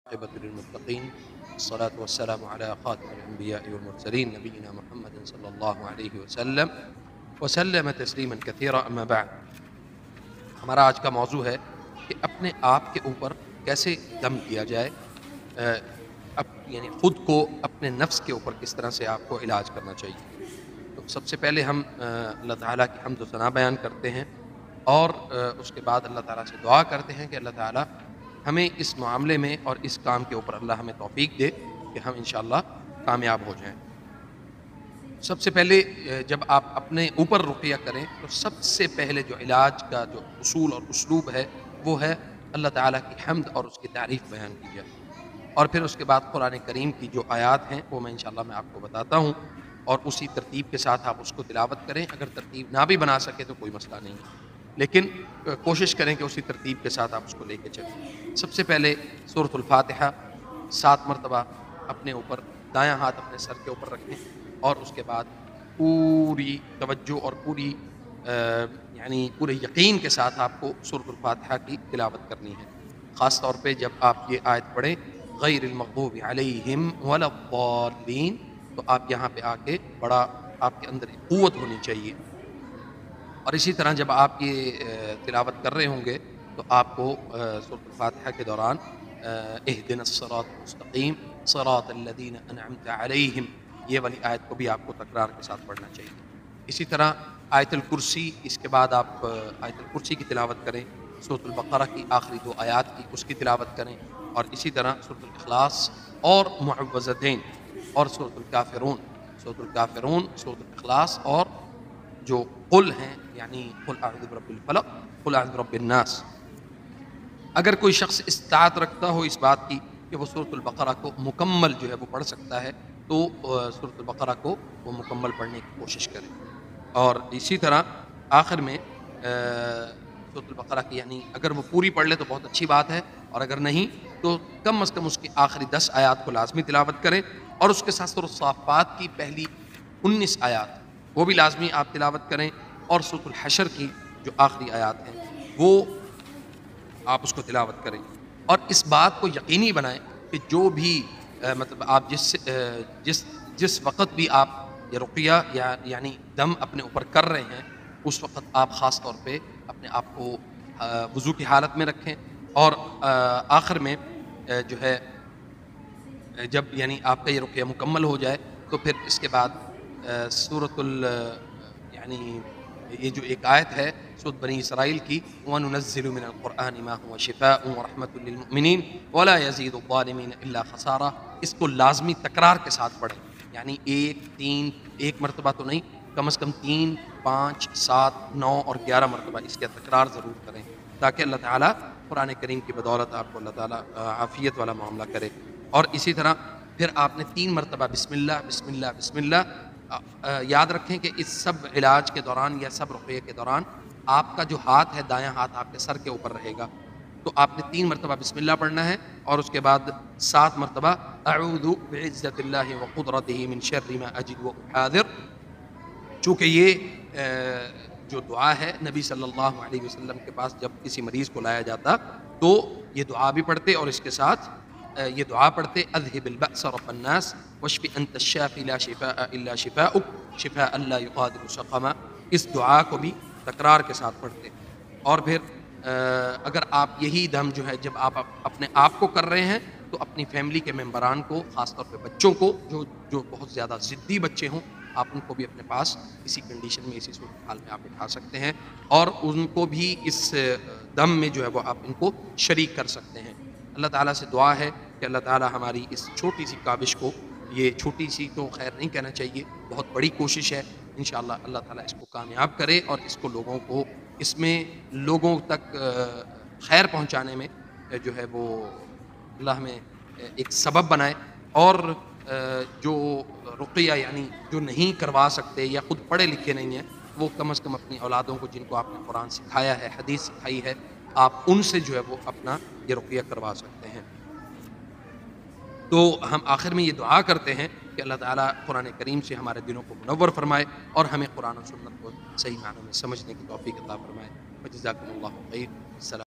عاقبة للمتقين الصلاة والسلام على خاتم الأنبياء والمرسلين نبينا محمد صلی اللہ علیہ وسلم تسلیما کثیرا اما بعد۔ ہمارا آج کا موضوع ہے کہ اپنے آپ کے اوپر کیسے دم کیا جائے، یعنی خود کو اپنے نفس کے اوپر کس طرح سے آپ کو علاج کرنا چاہیے۔ تو سب سے پہلے ہم اللہ تعالیٰ کی حمد و ثنا بیان کرتے ہیں اور اس کے بعد اللہ تعالیٰ سے دعا کرتے ہیں کہ اللہ تعالیٰ ہمیں اس معاملے میں اور اس کام کے اوپر اللہ ہمیں توفیق دے کہ ہم انشاءاللہ کامیاب ہو جائیں۔ سب سے پہلے جب آپ اپنے اوپر رقیہ کریں تو سب سے پہلے جو علاج کا جو اصول اور اسلوب ہے وہ ہے اللہ تعالیٰ کی حمد اور اس کی تعریف بیان کی جائے، اور پھر اس کے بعد قرآن کریم کی جو آیات ہیں وہ میں انشاءاللہ میں آپ کو بتاتا ہوں، اور اسی ترتیب کے ساتھ آپ اس کو تلاوت کریں۔ اگر ترتیب نہ بھی بنا سکے تو کوئی مسئلہ نہیں ہے، لیکن کوشش کریں کہ اسی ترتیب کے ساتھ آپ اس کو لے کے چلیں۔ سب سے پہلے سورۃ الفاتحہ 7 مرتبہ اپنے اوپر دایاں ہاتھ اپنے سر کے اوپر رکھیں، اور اس کے بعد پوری توجہ اور یعنی پورے یقین کے ساتھ آپ کو سورۃ الفاتحہ کی تلاوت کرنی ہے۔ خاص طور پہ جب آپ یہ آیت پڑھیں غیر المغضوب علیہم ولا الضالین، تو آپ یہاں پہ آ کے بڑا آپ کے اندر قوت ہونی چاہیے۔ اور اسی طرح جب آپ یہ تلاوت کر رہے ہوں گے تو آپ کو سورۃ الفاتحہ کے دوران اہدنا الصراط المستقیم صراط الذین انعمت علیہم، یہ والی آیت کو بھی آپ کو تکرار کے ساتھ پڑھنا چاہیے۔ اسی طرح آیت الکرسی، اس کے بعد آپ آیت الکرسی کی تلاوت کریں، سورۃ البقرہ کی آخری 2 آیات کی اس کی تلاوت کریں، اور اسی طرح سورۃ الاخلاص اور معوذتین اور سورۃ الکافرون، سورۃ الاخلاص اور جو قل ہیں، یعنی قل اعوذ برب الفلق، قل اعوذ برب الناس۔ اگر کوئی شخص استطاعت رکھتا ہو اس بات کی کہ وہ سورۃ البقرہ کو مکمل جو ہے وہ پڑھ سکتا ہے تو سورۃ البقرہ کو وہ مکمل پڑھنے کی کوشش کرے، اور اسی طرح آخر میں سورۃ البقرہ کی یعنی اگر وہ پوری پڑھ لے تو بہت اچھی بات ہے، اور اگر نہیں تو کم از کم اس کی آخری 10 آیات کو لازمی تلاوت کریں، اور اس کے ساتھ سورۃ الصافات کی پہلی 19 آیات وہ بھی لازمی آپ تلاوت کریں، اور سورۃ الحشر کی جو آخری آیات ہیں وہ آپ اس کو تلاوت کریں، اور اس بات کو یقینی بنائیں کہ جو بھی مطلب آپ جس وقت بھی آپ یہ رقیہ یعنی دم اپنے اوپر کر رہے ہیں اس وقت آپ خاص طور پہ اپنے آپ کو وضو کی حالت میں رکھیں، اور آخر میں جو ہے جب یعنی آپ کا یہ رقیہ مکمل ہو جائے تو پھر اس کے بعد یعنی یہ جو ایک آیت ہے سورۃ بنی اسرائیل کی وَنُنَزِّلُ مِنَ الْقُرْآنِ مَا هُوَ شِفَاءٌ وَرَحْمَةٌ لِّلْمُؤْمِنِينَ وَلَا يَزِيدُ الظَّالِمِينَ إِلَّا خَسَارًا، اس کو لازمی تکرار کے ساتھ پڑھیں، یعنی ایک مرتبہ تو نہیں، کم از کم 3، 5، 7، 9 اور 11 مرتبہ اس کا تکرار ضرور کریں، تاکہ اللہ تعالیٰ قرآن کریم کی بدولت آپ کو اللہ تعالیٰ عافیت والا معاملہ کرے۔ اور اسی طرح پھر آپ نے 3 مرتبہ بسم اللہ بسم اللہ بسم اللہ۔ یاد رکھیں کہ اس سب علاج کے دوران یا سب رقیے کے دوران آپ کا جو ہاتھ ہے دایاں ہاتھ آپ کے سر کے اوپر رہے گا، تو آپ نے 3 مرتبہ بسم اللہ پڑھنا ہے، اور اس کے بعد 7 مرتبہ اعوذ بعزت اللہ وقدرتہ من شر ما اجد واحاذر۔ چونکہ یہ جو دعا ہے نبی صلی اللہ علیہ وسلم کے پاس جب کسی مریض کو لایا جاتا تو یہ دعا بھی پڑھتے، اور اس کے ساتھ یہ دعا پڑھتے اذهب البأس رب الناس واشف انت الشافی لا شفاء الا شفاؤک شفاء لا یغادر سقما، اس دعا کو بھی تکرار کے ساتھ پڑھتے۔ اور پھر اگر آپ یہی دم جو ہے جب آپ اپنے آپ کو کر رہے ہیں تو اپنی فیملی کے ممبران کو، خاص طور پہ بچوں کو جو بہت زیادہ ضدی بچے ہوں، آپ ان کو بھی اپنے پاس اسی کنڈیشن میں اسی صورتحال میں آپ بٹھا سکتے ہیں، اور ان کو بھی اس دم میں جو ہے وہ آپ ان کو شریک کر سکتے ہیں۔ اللہ تعالیٰ سے دعا ہے کہ اللہ تعالیٰ ہماری اس چھوٹی سی کاوش کو، یہ چھوٹی سی تو خیر نہیں کہنا چاہیے، بہت بڑی کوشش ہے، انشاءاللہ اللہ تعالیٰ اس کو کامیاب کرے، اور اس کو اس میں لوگوں تک خیر پہنچانے میں جو ہے وہ اللہ ہمیں ایک سبب بنائے، اور جو رقیہ یعنی جو نہیں کروا سکتے یا خود پڑھے لکھے نہیں ہیں وہ کم از کم اپنی اولادوں کو، جن کو آپ نے قرآن سکھایا ہے، حدیث سکھائی ہے، آپ ان سے جو ہے وہ اپنا یہ رقیہ کروا سکتے ہیں۔ تو ہم آخر میں یہ دعا کرتے ہیں کہ اللہ تعالیٰ قرآن کریم سے ہمارے دلوں کو منور فرمائے، اور ہمیں قرآن و سنت کو صحیح معنوں میں سمجھنے کی توفیق عطا فرمائے۔ وجزاکم اللہ خیر۔ السلام